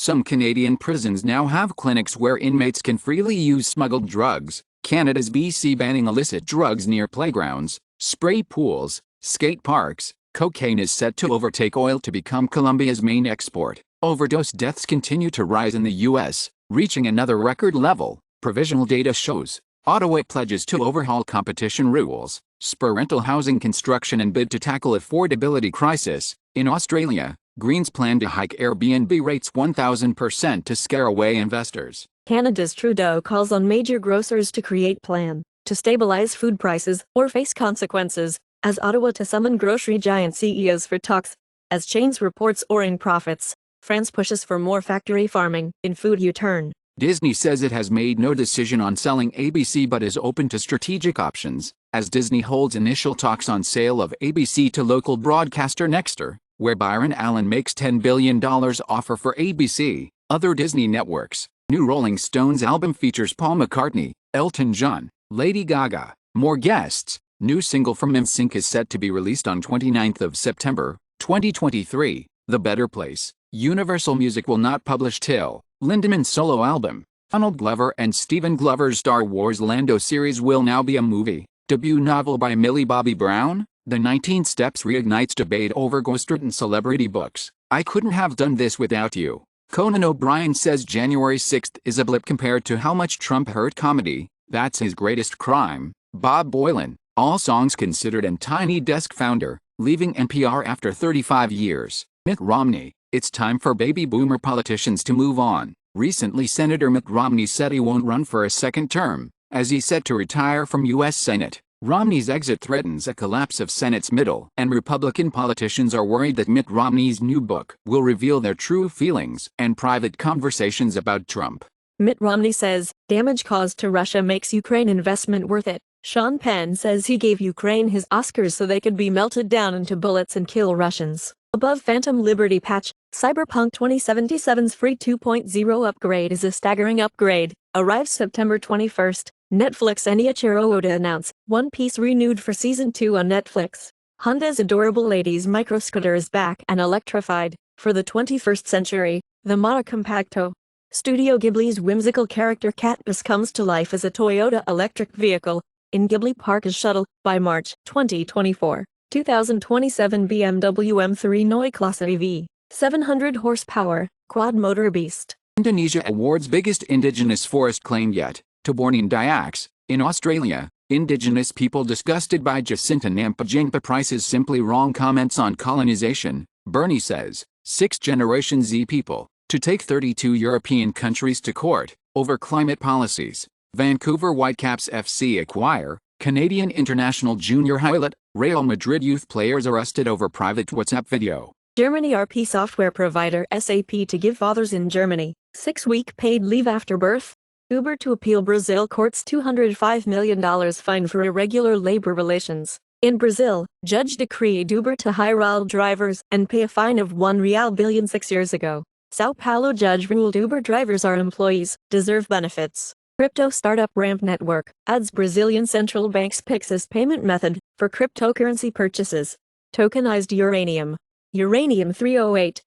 Some Canadian prisons now have clinics where inmates can freely use smuggled drugs. Canada's BC banning illicit drugs near playgrounds, spray pools, skate parks. Cocaine is set to overtake oil to become Colombia's main export. Overdose deaths continue to rise in the U.S., reaching another record level. Provisional data shows Ottawa pledges to overhaul competition rules, spur rental housing construction and bid to tackle affordability crisis. In Australia, Greens plan to hike Airbnb rates 1,000% to scare away investors. Canada's Trudeau calls on major grocers to create plan to stabilize food prices or face consequences, as Ottawa to summon grocery giant CEOs for talks. As chains reports soaring profits, France pushes for more factory farming in food U-turn. Disney says it has made no decision on selling ABC but is open to strategic options, as Disney holds initial talks on sale of ABC to local broadcaster Nexter, where Byron Allen makes $10 billion offer for ABC. Other Disney networks. New Rolling Stones album features Paul McCartney, Elton John, Lady Gaga. More guests. New single from NSYNC is set to be released on 29th of September, 2023. The Better Place. Universal Music will not publish Till Lindeman's solo album. Donald Glover and Stephen Glover's Star Wars Lando series will now be a movie. Debut novel by Millie Bobby Brown. The 19 Steps reignites debate over ghostwritten celebrity books. I couldn't have done this without you. Conan O'Brien says January 6th is a blip compared to how much Trump hurt comedy. That's his greatest crime. Bob Boilen, All Songs Considered and Tiny Desk founder, leaving NPR after 35 years. Mitt Romney, it's time for baby boomer politicians to move on. Recently, Senator Mitt Romney said he won't run for a second term, as he's set to retire from U.S. Senate. Romney's exit threatens a collapse of Senate's middle, and Republican politicians are worried that Mitt Romney's new book will reveal their true feelings and private conversations about Trump. Mitt Romney says, damage caused to Russia makes Ukraine investment worth it. Sean Penn says he gave Ukraine his Oscars so they could be melted down into bullets and kill Russians. Above Phantom Liberty patch, Cyberpunk 2077's free 2.0 upgrade is a staggering upgrade. Arrives September 21st. Netflix and Eiichiro Oda announce One Piece renewed for Season 2 on Netflix. Honda's adorable ladies microscooter is back and electrified. For the 21st century, the Moto Compacto. Studio Ghibli's whimsical character Katniss comes to life as a Toyota electric vehicle in Ghibli Park's shuttle by March 2024. 2027 BMW M3 Neue Klasse EV, 700 horsepower, quad-motor beast. Indonesia awards biggest indigenous forest claim yet, to Bornean Dayaks. In Australia, indigenous people disgusted by Jacinta Nampijinpa Price's simply wrong comments on colonization. Bernie says, 6th Generation Z people, to take 32 European countries to court, over climate policies. Vancouver Whitecaps FC acquire Canadian international junior highlight. Real Madrid youth players arrested over private WhatsApp video. Germany RP software provider SAP to give fathers in Germany 6-week paid leave after birth. Uber to appeal Brazil court's $205 million fine for irregular labor relations. In Brazil, judge decreed Uber to hire all drivers and pay a fine of R$1 billion 6 years ago. Sao Paulo judge ruled Uber drivers are employees, deserve benefits. Crypto startup Ramp Network adds Brazilian central bank's Pix as payment method for cryptocurrency purchases. Tokenized uranium. Uranium 308,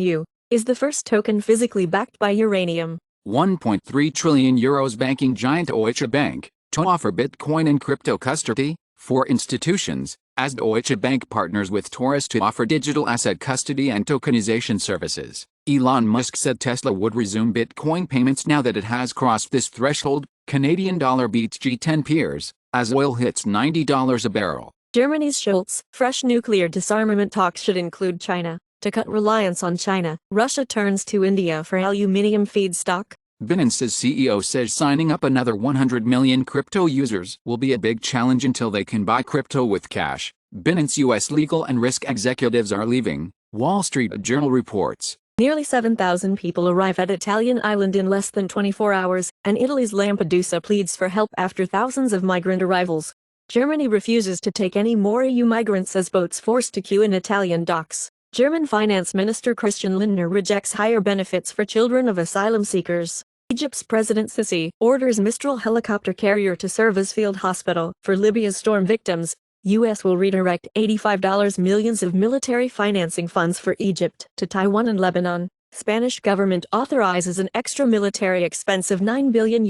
$U, is the first token physically backed by uranium. 1.3 trillion euros banking giant Deutsche Bank to offer Bitcoin and crypto custody for institutions, as Deutsche Bank partners with Taurus to offer digital asset custody and tokenization services. Elon Musk said Tesla would resume Bitcoin payments now that it has crossed this threshold. Canadian dollar beats G10 peers as oil hits $90 a barrel. Germany's Scholz, fresh nuclear disarmament talks should include China. To cut reliance on China, Russia turns to India for aluminium feedstock. Binance's CEO says signing up another 100 million crypto users will be a big challenge until they can buy crypto with cash. Binance U.S. legal and risk executives are leaving, Wall Street Journal reports. Nearly 7,000 people arrive at Italian island in less than 24 hours, and Italy's Lampedusa pleads for help after thousands of migrant arrivals. Germany refuses to take any more EU migrants as boats forced to queue in Italian docks. German Finance Minister Christian Lindner rejects higher benefits for children of asylum seekers. Egypt's President Sisi orders Mistral helicopter carrier to serve as field hospital for Libya's storm victims. U.S. will redirect $85 million of military financing funds for Egypt to Taiwan and Lebanon. Spanish government authorizes an extra military expense of €9 billion.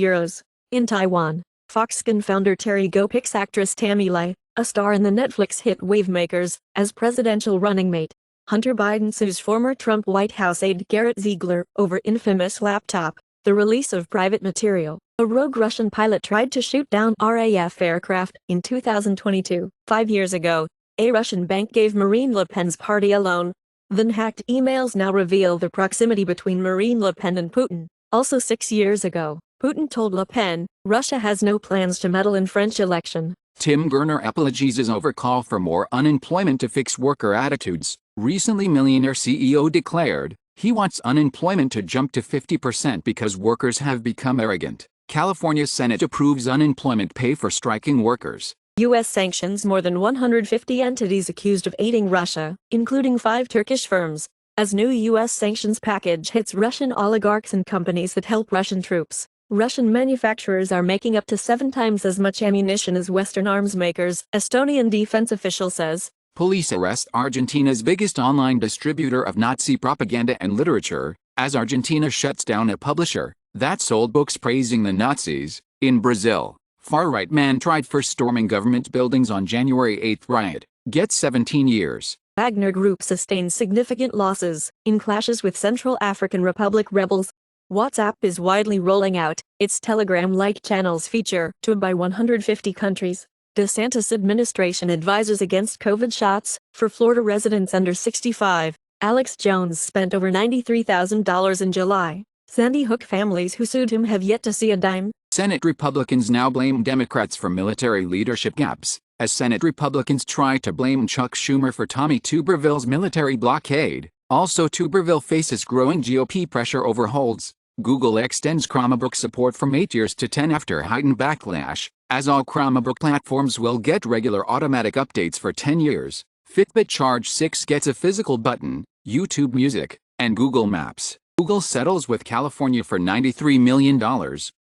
In Taiwan, Foxconn founder Terry Go picks actress Tammy Lai, a star in the Netflix hit Wavemakers, as presidential running mate. Hunter Biden sues former Trump White House aide Garrett Ziegler over infamous laptop. The release of private material. A rogue Russian pilot tried to shoot down RAF aircraft in 2022. 5 years ago, a Russian bank gave Marine Le Pen's party a loan. Then hacked emails now reveal the proximity between Marine Le Pen and Putin. Also 6 years ago, Putin told Le Pen, Russia has no plans to meddle in French election. Tim Gurner apologizes over call for more unemployment to fix worker attitudes. Recently Millionaire CEO declared, he wants unemployment to jump to 50% because workers have become arrogant. California Senate approves unemployment pay for striking workers. U.S. sanctions more than 150 entities accused of aiding Russia, including 5 Turkish firms, as new U.S. sanctions package hits Russian oligarchs and companies that help Russian troops. Russian manufacturers are making up to 7 times as much ammunition as Western arms makers, Estonian defense official says. Police arrest Argentina's biggest online distributor of Nazi propaganda and literature, as Argentina shuts down a publisher that sold books praising the Nazis. In Brazil, far-right man tried for storming government buildings on January 8 riot, gets 17 years. Wagner Group sustains significant losses in clashes with Central African Republic rebels. WhatsApp is widely rolling out its Telegram-like channels feature to by 150 countries. DeSantis administration advises against COVID shots for Florida residents under 65. Alex Jones spent over $93,000 in July. Sandy Hook families who sued him have yet to see a dime. Senate Republicans now blame Democrats for military leadership gaps, as Senate Republicans try to blame Chuck Schumer for Tommy Tuberville's military blockade. Also, Tuberville faces growing GOP pressure over holds. Google extends Chromebook support from 8 years to 10 after heightened backlash, as all Chromebook platforms will get regular automatic updates for 10 years. Fitbit Charge 6 gets a physical button, YouTube Music, and Google Maps. Google settles with California for $93 million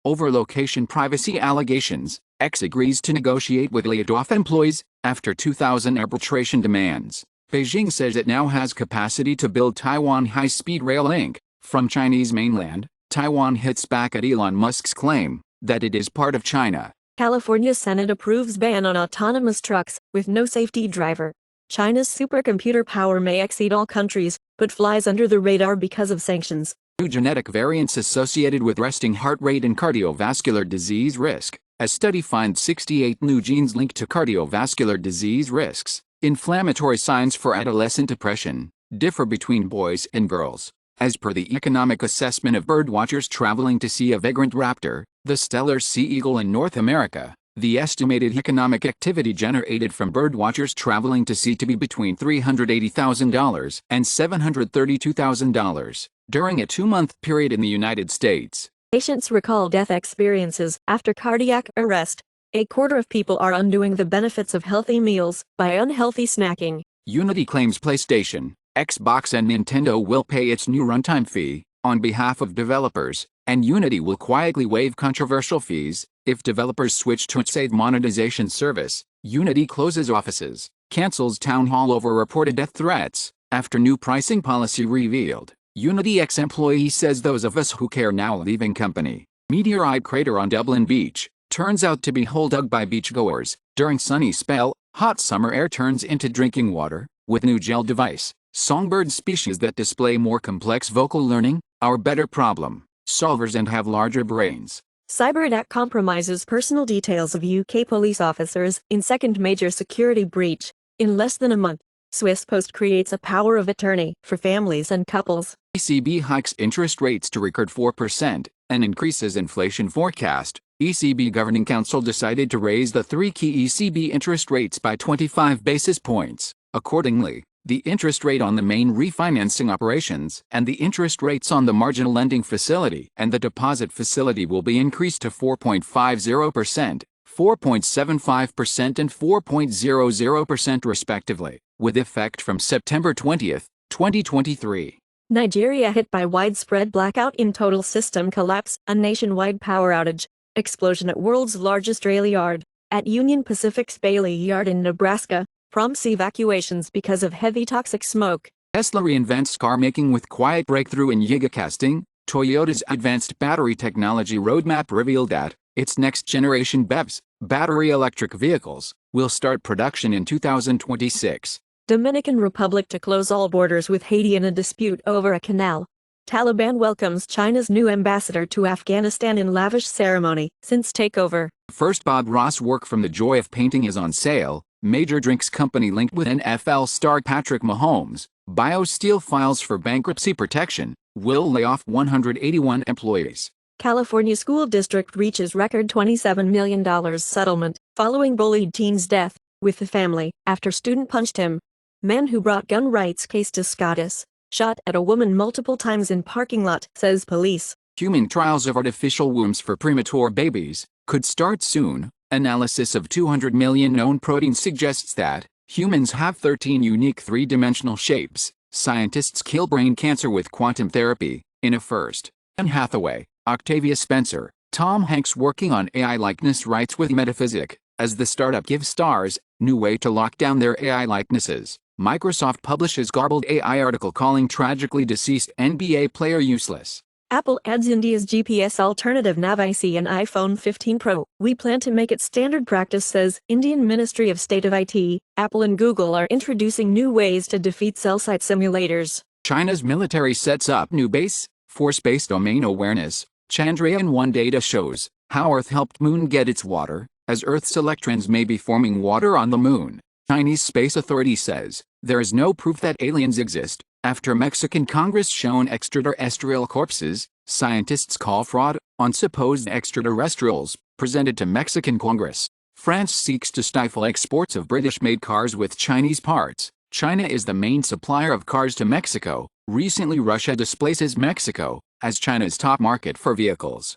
over location privacy allegations. X agrees to negotiate with laid-off employees after 2,000 arbitration demands. Beijing says it now has capacity to build Taiwan high-speed rail link from Chinese mainland. Taiwan hits back at Elon Musk's claim that it is part of China. California Senate approves ban on autonomous trucks with no safety driver. China's supercomputer power may exceed all countries, but flies under the radar because of sanctions. New genetic variants associated with resting heart rate and cardiovascular disease risk. A study finds 68 new genes linked to cardiovascular disease risks. Inflammatory signs for adolescent depression differ between boys and girls. As per the economic assessment of birdwatchers traveling to see a vagrant raptor, the stellar sea eagle in North America, the estimated economic activity generated from birdwatchers traveling to sea to be between $380,000 and $732,000 during a 2-month period in the United States. Patients recall death experiences after cardiac arrest. A quarter of people are undoing the benefits of healthy meals by unhealthy snacking. Unity claims PlayStation, Xbox and Nintendo will pay its new runtime fee on behalf of developers, and Unity will quietly waive controversial fees if developers switch to its paid monetization service. Unity closes offices, cancels town hall over reported death threats after new pricing policy revealed. Unity ex-employee says those of us who care now leaving company. Meteorite crater on Dublin Beach turns out to be hole dug by beachgoers during sunny spell. Hot summer air turns into drinking water with new gel device. Songbird species that display more complex vocal learning are better problem solvers and have larger brains. Cyberattack compromises personal details of UK police officers in second major security breach. In less than a month, Swiss Post creates a power of attorney for families and couples. ECB hikes interest rates to record 4% and increases inflation forecast. ECB Governing Council decided to raise the 3 key ECB interest rates by 25 basis points. Accordingly, the interest rate on the main refinancing operations and the interest rates on the marginal lending facility and the deposit facility will be increased to 4.50%, 4.75% and 4.00% respectively, with effect from September 20, 2023. Nigeria hit by widespread blackout in total system collapse, a nationwide power outage. Explosion at world's largest rail yard, at Union Pacific's Bailey Yard in Nebraska, prompts evacuations because of heavy toxic smoke. Tesla reinvents car making with quiet breakthrough in gigacasting. Toyota's advanced battery technology roadmap revealed that its next-generation BEVs, battery electric vehicles, will start production in 2026. Dominican Republic to close all borders with Haiti in a dispute over a canal. Taliban welcomes China's new ambassador to Afghanistan in lavish ceremony since takeover. First Bob Ross work from The Joy of Painting is on sale. Major drinks company linked with NFL star Patrick Mahomes. BioSteel files for bankruptcy protection. Will lay off 181 employees. California school district reaches record $27 million settlement following bullied teen's death with the family after student punched him. Man who brought gun rights case to SCOTUS. Shot at a woman multiple times in parking lot, says police. Human trials of artificial wombs for premature babies could start soon. Analysis of 200 million known proteins suggests that humans have 13 unique three-dimensional shapes. Scientists kill brain cancer with quantum therapy in a first. Anne Hathaway, Octavia Spencer, Tom Hanks working on AI likeness rights with Metaphysic as the startup gives stars new way to lock down their AI likenesses. Microsoft publishes garbled AI article calling tragically deceased NBA player useless. Apple adds India's GPS alternative NavIC and iPhone 15 Pro. We plan to make it standard practice, says Indian Ministry of State of IT. Apple and Google are introducing new ways to defeat cell site simulators. China's military sets up new base for space domain awareness. Chandrayaan-1 data shows how Earth helped Moon get its water, as Earth's electrons may be forming water on the Moon. Chinese Space Authority says there is no proof that aliens exist. After Mexican Congress shown extraterrestrial corpses, scientists call fraud on supposed extraterrestrials presented to Mexican Congress. France seeks to stifle exports of British-made cars with Chinese parts. China is the main supplier of cars to Mexico. Recently, Russia displaces Mexico as China's top market for vehicles.